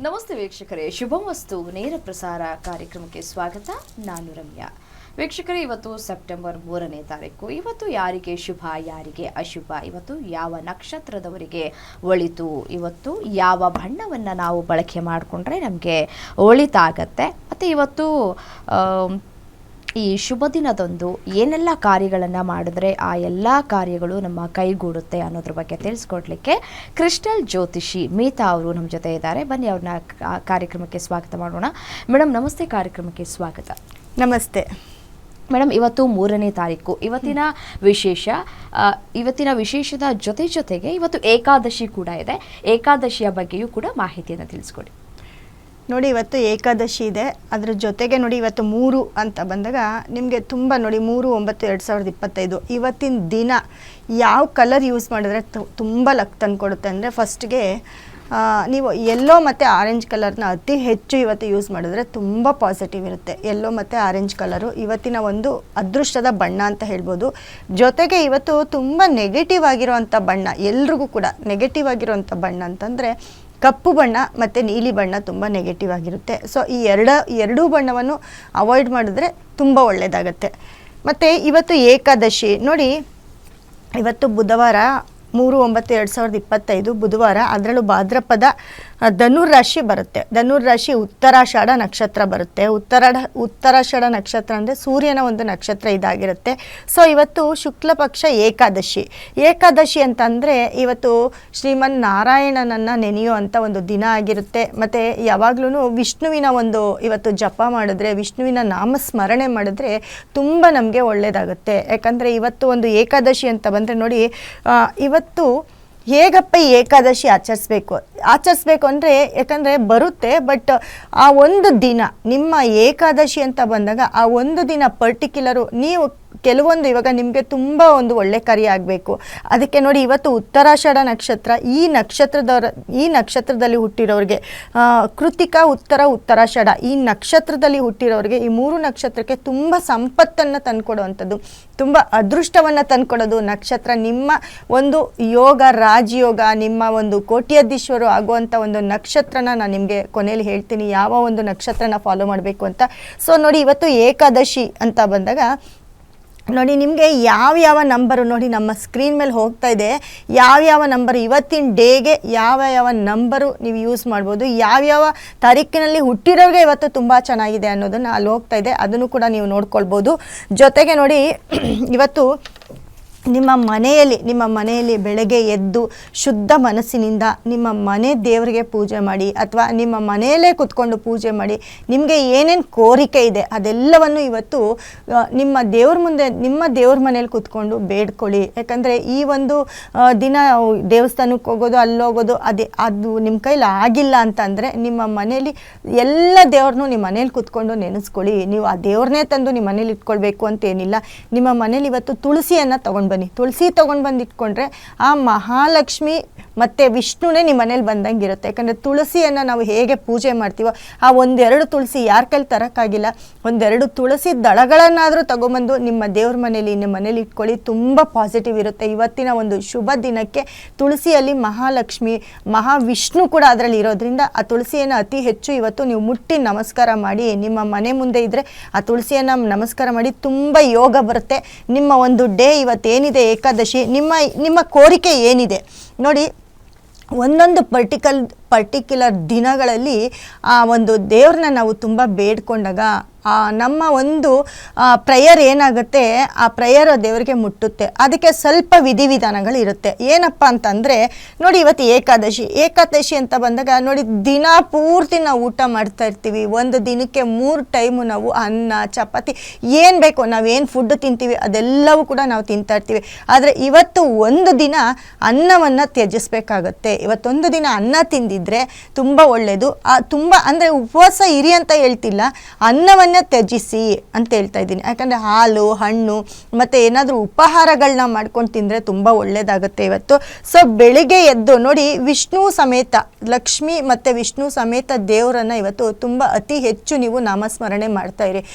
ನಮಸ್ತೆ ವೀಕ್ಷಕರೇ, ಶುಭಮಸ್ತು ನೇರ ಪ್ರಸಾರ ಕಾರ್ಯಕ್ರಮಕ್ಕೆ ಸ್ವಾಗತ. ನಾನು ರಮ್ಯಾ. ವೀಕ್ಷಕರೇ, ಇವತ್ತು ಸೆಪ್ಟೆಂಬರ್ 3ನೇ ತಾರೀಕು. ಇವತ್ತು ಯಾರಿಗೆ ಶುಭ, ಯಾರಿಗೆ ಅಶುಭ, ಇವತ್ತು ಯಾವ ನಕ್ಷತ್ರದವರಿಗೆ ಒಳಿತು, ಇವತ್ತು ಯಾವ ಬಣ್ಣವನ್ನು ನಾವು ಬಳಕೆ ಮಾಡಿಕೊಂಡ್ರೆ ನಮಗೆ ಒಳಿತಾಗತ್ತೆ, ಮತ್ತು ಇವತ್ತು ಈ ಶುಭ ದಿನದಂದು ಏನೆಲ್ಲ ಕಾರ್ಯಗಳನ್ನು ಮಾಡಿದ್ರೆ ಆ ಎಲ್ಲ ಕಾರ್ಯಗಳು ನಮ್ಮ ಕೈಗೂಡುತ್ತೆ ಅನ್ನೋದ್ರ ಬಗ್ಗೆ ತಿಳಿಸ್ಕೊಡ್ಲಿಕ್ಕೆ ಕ್ರಿಸ್ಟಲ್ ಜ್ಯೋತಿಷಿ ಮೀತಾ ಅವರು ನಮ್ಮ ಜೊತೆ ಇದ್ದಾರೆ. ಬನ್ನಿ ಅವ್ರನ್ನ ಕಾರ್ಯಕ್ರಮಕ್ಕೆ ಸ್ವಾಗತ ಮಾಡೋಣ. ಮೇಡಮ್ ನಮಸ್ತೆ, ಕಾರ್ಯಕ್ರಮಕ್ಕೆ ಸ್ವಾಗತ. ನಮಸ್ತೆ ಮೇಡಮ್, ಇವತ್ತು 3ನೇ ತಾರೀಕು. ಇವತ್ತಿನ ವಿಶೇಷದ ಜೊತೆಗೆ ಇವತ್ತು ಏಕಾದಶಿ ಕೂಡ ಇದೆ. ಏಕಾದಶಿಯ ಬಗ್ಗೆಯೂ ಕೂಡ ಮಾಹಿತಿಯನ್ನು ತಿಳಿಸ್ಕೊಡಿ. ನೋಡಿ, ಇವತ್ತು ಏಕಾದಶಿ ಇದೆ. ಅದರ ಜೊತೆಗೆ ನೋಡಿ, ಇವತ್ತು 3 ಅಂತ ಬಂದಾಗ ನಿಮಗೆ ತುಂಬ ನೋಡಿ, 3/9/2025 ಇವತ್ತಿನ ದಿನ ಯಾವ ಕಲರ್ ಯೂಸ್ ಮಾಡಿದ್ರೆ ತುಂಬ ಲಕ್ ತಂದುಕೊಡುತ್ತೆ ಅಂದರೆ, ಫಸ್ಟ್ಗೆ ನೀವು ಯೆಲ್ಲೋ ಮತ್ತು ಆರೆಂಜ್ ಕಲರ್ನ ಅತಿ ಹೆಚ್ಚು ಇವತ್ತು ಯೂಸ್ ಮಾಡಿದ್ರೆ ತುಂಬ ಪಾಸಿಟಿವ್ ಇರುತ್ತೆ. ಯೆಲ್ಲೋ ಮತ್ತು ಆರೆಂಜ್ ಕಲರು ಇವತ್ತಿನ ಒಂದು ಅದೃಷ್ಟದ ಬಣ್ಣ ಅಂತ ಹೇಳ್ಬೋದು. ಜೊತೆಗೆ ಇವತ್ತು ತುಂಬ ನೆಗೆಟಿವ್ ಆಗಿರೋವಂಥ ಬಣ್ಣ, ಎಲ್ರಿಗೂ ಕೂಡ ನೆಗೆಟಿವ್ ಆಗಿರೋವಂಥ ಬಣ್ಣ ಅಂತಂದರೆ ಕಪ್ಪು ಬಣ್ಣ ಮತ್ತು ನೀಲಿ ಬಣ್ಣ ತುಂಬ ನೆಗೆಟಿವ್ ಆಗಿರುತ್ತೆ. ಸೊ ಈ ಎರಡೂ ಬಣ್ಣವನ್ನು ಅವಾಯ್ಡ್ ಮಾಡಿದ್ರೆ ತುಂಬ ಒಳ್ಳೆಯದಾಗತ್ತೆ. ಮತ್ತು ಇವತ್ತು ಏಕಾದಶಿ ನೋಡಿ, ಇವತ್ತು ಬುಧವಾರ 3/9/2025 ಬುಧವಾರ. ಅದರಲ್ಲೂ ಭಾದ್ರಪದ ಧನುರ್ರಾಶಿ ಬರುತ್ತೆ. ಧನುರ್ರಾಶಿ ಉತ್ತರಾಷಾಢ ನಕ್ಷತ್ರ ಬರುತ್ತೆ. ಉತ್ತರಾಷಾಢ ನಕ್ಷತ್ರ ಅಂದರೆ ಸೂರ್ಯನ ಒಂದು ನಕ್ಷತ್ರ ಇದಾಗಿರುತ್ತೆ. ಸೊ ಇವತ್ತು ಶುಕ್ಲ ಪಕ್ಷ ಏಕಾದಶಿ ಅಂತಂದರೆ ಇವತ್ತು ಶ್ರೀಮನ್ ನಾರಾಯಣನನ್ನು ನೆನೆಯುವಂಥ ಒಂದು ದಿನ ಆಗಿರುತ್ತೆ. ಮತ್ತು ಯಾವಾಗಲೂ ವಿಷ್ಣುವಿನ ಒಂದು ಇವತ್ತು ಜಪ ಮಾಡಿದ್ರೆ, ವಿಷ್ಣುವಿನ ನಾಮಸ್ಮರಣೆ ಮಾಡಿದ್ರೆ ತುಂಬ ನಮಗೆ ಒಳ್ಳೆಯದಾಗುತ್ತೆ. ಯಾಕಂದರೆ ಇವತ್ತು ಒಂದು ಏಕಾದಶಿ ಅಂತ ಬಂದರೆ ನೋಡಿ, ಇವತ್ತು ಹೇಗಪ್ಪ ಈ ಏಕಾದಶಿ ಆಚರಿಸ್ಬೇಕು ಅಂದರೆ, ಯಾಕಂದರೆ ಬರುತ್ತೆ, ಬಟ್ ಆ ಒಂದು ದಿನ ನಿಮ್ಮ ಏಕಾದಶಿ ಅಂತ ಬಂದಾಗ ಆ ಒಂದು ದಿನ ಪರ್ಟಿಕ್ಯುಲರು ನೀವು ಕೆಲವೊಂದು ಇವಾಗ ನಿಮಗೆ ತುಂಬ ಒಂದು ಒಳ್ಳೆ ಕಾರ್ಯ ಆಗಬೇಕು. ಅದಕ್ಕೆ ನೋಡಿ, ಇವತ್ತು ಉತ್ತರಾಷಾಢ ನಕ್ಷತ್ರ, ಈ ನಕ್ಷತ್ರದಲ್ಲಿ ಹುಟ್ಟಿರೋರಿಗೆ ಕೃತಿಕಾ, ಉತ್ತರಾಷಾಢ ಈ ನಕ್ಷತ್ರದಲ್ಲಿ ಹುಟ್ಟಿರೋರಿಗೆ, ಈ 3 ನಕ್ಷತ್ರಕ್ಕೆ ತುಂಬ ಸಂಪತ್ತನ್ನು ತಂದುಕೊಡುವಂಥದ್ದು, ತುಂಬ ಅದೃಷ್ಟವನ್ನು ತಂದುಕೊಡೋದು ನಕ್ಷತ್ರ. ನಿಮ್ಮ ಒಂದು ಯೋಗ, ರಾಜಯೋಗ, ನಿಮ್ಮ ಒಂದು ಕೋಟ್ಯಾಧೀಶ್ವರು ಆಗುವಂಥ ಒಂದು ನಕ್ಷತ್ರನ ನಾನು ನಿಮಗೆ ಕೊನೆಯಲ್ಲಿ ಹೇಳ್ತೀನಿ, ಯಾವ ಒಂದು ನಕ್ಷತ್ರನ ಫಾಲೋ ಮಾಡಬೇಕು ಅಂತ. ಸೊ ನೋಡಿ, ಇವತ್ತು ಏಕಾದಶಿ ಅಂತ ಬಂದಾಗ ನೋಡಿ, ನಿಮಗೆ ಯಾವ ನಂಬರು ನೋಡಿ ನಮ್ಮ ಸ್ಕ್ರೀನ್ ಮೇಲೆ ಹೋಗ್ತಾ ಇದೆ, ಯಾವ ನಂಬರು ಇವತ್ತಿನ ಡೇಗೆ ಯಾವ ನಂಬರು ನೀವು ಯೂಸ್ ಮಾಡ್ಬೋದು, ಯಾವ್ಯಾವ ತಾರೀಕಿನಲ್ಲಿ ಹುಟ್ಟಿರೋರಿಗೆ ಇವತ್ತು ತುಂಬ ಚೆನ್ನಾಗಿದೆ ಅನ್ನೋದನ್ನು ಅಲ್ಲಿ ಹೋಗ್ತಾ ಇದೆ, ಅದನ್ನು ಕೂಡ ನೀವು ನೋಡ್ಕೊಳ್ಬೋದು. ಜೊತೆಗೆ ನೋಡಿ, ಇವತ್ತು ನಿಮ್ಮ ಮನೆಯಲ್ಲಿ ಬೆಳಗ್ಗೆ ಎದ್ದು ಶುದ್ಧ ಮನಸ್ಸಿನಿಂದ ನಿಮ್ಮ ಮನೆ ದೇವರಿಗೆ ಪೂಜೆ ಮಾಡಿ, ಅಥವಾ ನಿಮ್ಮ ಮನೆಯಲ್ಲೇ ಕೂತ್ಕೊಂಡು ಪೂಜೆ ಮಾಡಿ, ನಿಮಗೆ ಏನೇನು ಕೋರಿಕೆ ಇದೆ ಅದೆಲ್ಲವನ್ನು ಇವತ್ತು ನಿಮ್ಮ ದೇವ್ರ ಮುಂದೆ, ನಿಮ್ಮ ದೇವ್ರ ಮನೇಲಿ ಕೂತ್ಕೊಂಡು ಬೇಡ್ಕೊಳ್ಳಿ. ಯಾಕಂದರೆ ಈ ಒಂದು ದಿನ ದೇವಸ್ಥಾನಕ್ಕೆ ಹೋಗೋದು, ಅಲ್ಲೋಗೋದು ಅದು ನಿಮ್ಮ ಕೈಲಿ ಆಗಿಲ್ಲ ಅಂತಂದರೆ, ನಿಮ್ಮ ಮನೇಲಿ ಎಲ್ಲ ದೇವ್ರನ್ನೂ ನಿಮ್ಮ ಮನೇಲಿ ಕೂತ್ಕೊಂಡು ನೆನೆಸ್ಕೊಳ್ಳಿ. ನೀವು ಆ ದೇವ್ರನ್ನೇ ತಂದು ನಿಮ್ಮ ಮನೇಲಿ ಇಟ್ಕೊಳ್ಬೇಕು ಅಂತೇನಿಲ್ಲ. ನಿಮ್ಮ ಮನೇಲಿ ಇವತ್ತು ತುಳಸಿಯನ್ನು ತುಳಸಿ ತೊಗೊಂಡು ಬಂದು ಇಟ್ಕೊಂಡ್ರೆ ಆ ಮಹಾಲಕ್ಷ್ಮಿ ಮತ್ತು ವಿಷ್ಣುನೇ ನಿಮ್ಮ ಮನೇಲಿ ಬಂದಂಗೆ ಇರುತ್ತೆ. ಯಾಕಂದರೆ ತುಳಸಿಯನ್ನು ನಾವು ಹೇಗೆ ಪೂಜೆ ಮಾಡ್ತೀವೋ, ಆ 1-2 ತುಳಸಿ ಯಾರ ಕೈಲಿ ತರೋಕ್ಕಾಗಿಲ್ಲ, 1-2 ತುಳಸಿ ದಳಗಳನ್ನಾದರೂ ತೊಗೊಂಬಂದು ನಿಮ್ಮ ದೇವ್ರ ನಿಮ್ಮ ಮನೇಲಿ ಇಟ್ಕೊಳ್ಳಿ, ತುಂಬ ಪಾಸಿಟಿವ್ ಇರುತ್ತೆ. ಇವತ್ತಿನ ಒಂದು ಶುಭ ದಿನಕ್ಕೆ ತುಳಸಿಯಲ್ಲಿ ಮಹಾಲಕ್ಷ್ಮಿ, ಮಹಾವಿಷ್ಣು ಕೂಡ ಅದರಲ್ಲಿ ಇರೋದ್ರಿಂದ ಆ ತುಳಸಿಯನ್ನು ಅತಿ ಹೆಚ್ಚು ಇವತ್ತು ನೀವು ಮುಟ್ಟಿ ನಮಸ್ಕಾರ ಮಾಡಿ, ನಿಮ್ಮ ಮನೆ ಮುಂದೆ ಇದ್ದರೆ ಆ ತುಳಸಿಯನ್ನು ನಮಸ್ಕಾರ ಮಾಡಿ, ತುಂಬ ಯೋಗ ಬರುತ್ತೆ. ನಿಮ್ಮ ಒಂದು ಡೇ ಇವತ್ತೇನಿದೆ ಏಕಾದಶಿ, ನಿಮ್ಮ ಕೋರಿಕೆ ಏನಿದೆ ನೋಡಿ, ಒಂದೊಂದು ಪರ್ಟಿಕ್ಯುಲರ್ ದಿನಗಳಲ್ಲಿ ಆ ಒಂದು ದೇವ್ರನ್ನ ನಾವು ತುಂಬ ಬೇಡ್ಕೊಂಡಾಗ ನಮ್ಮ ಒಂದು ಪ್ರೇಯರ್ ಏನಾಗುತ್ತೆ, ಆ ಪ್ರೇಯರ್ ದೇವರಿಗೆ ಮುಟ್ಟುತ್ತೆ. ಅದಕ್ಕೆ ಸ್ವಲ್ಪ ವಿಧಿವಿಧಾನಗಳಿರುತ್ತೆ. ಏನಪ್ಪ ಅಂತಂದರೆ ನೋಡಿ, ಇವತ್ತು ಏಕಾದಶಿ ಅಂತ ಬಂದಾಗ ನೋಡಿ, ದಿನ ಪೂರ್ತಿ ನಾವು ಊಟ ಮಾಡ್ತಾ ಇರ್ತೀವಿ. ಒಂದು ದಿನಕ್ಕೆ 3 ಟೈಮು ನಾವು ಅನ್ನ, ಚಪಾತಿ, ಏನು ಬೇಕೋ ನಾವೇನು ಫುಡ್ ತಿಂತೀವಿ ಅದೆಲ್ಲವೂ ಕೂಡ ನಾವು ತಿಂತಾ ಇರ್ತೀವಿ. ಆದರೆ ಇವತ್ತು ಒಂದು ದಿನ ಅನ್ನವನ್ನು ತ್ಯಜಿಸ್ಬೇಕಾಗತ್ತೆ. ಇವತ್ತೊಂದು ದಿನ ಅನ್ನ ತಿಂದಿದ್ರೆ ತುಂಬ ಒಳ್ಳೆಯದು. ತುಂಬ ಅಂದರೆ ಉಪವಾಸ ಇರಿ ಅಂತ ಹೇಳ್ತಿಲ್ಲ, ಅನ್ನವನ್ನು ತ್ಯಜಿಸಿ ಅಂತ ಹೇಳ್ತಾ ಇದ್ದೀನಿ. ಯಾಕಂದರೆ ಹಾಲು, ಹಣ್ಣು ಮತ್ತು ಏನಾದರೂ ಉಪಹಾರಗಳನ್ನ ಮಾಡ್ಕೊಂಡು ತಿಂದರೆ ತುಂಬ ಒಳ್ಳೆಯದಾಗುತ್ತೆ ಇವತ್ತು. ಸೊ ಬೆಳಿಗ್ಗೆ ಎದ್ದು ನೋಡಿ, ವಿಷ್ಣು ಸಮೇತ ಲಕ್ಷ್ಮಿ ಮತ್ತು ವಿಷ್ಣು ಸಮೇತ ದೇವರನ್ನು ಇವತ್ತು ತುಂಬ ಅತಿ ಹೆಚ್ಚು ನೀವು ನಾಮಸ್ಮರಣೆ ಮಾಡ್ತಾ ಇರಿ.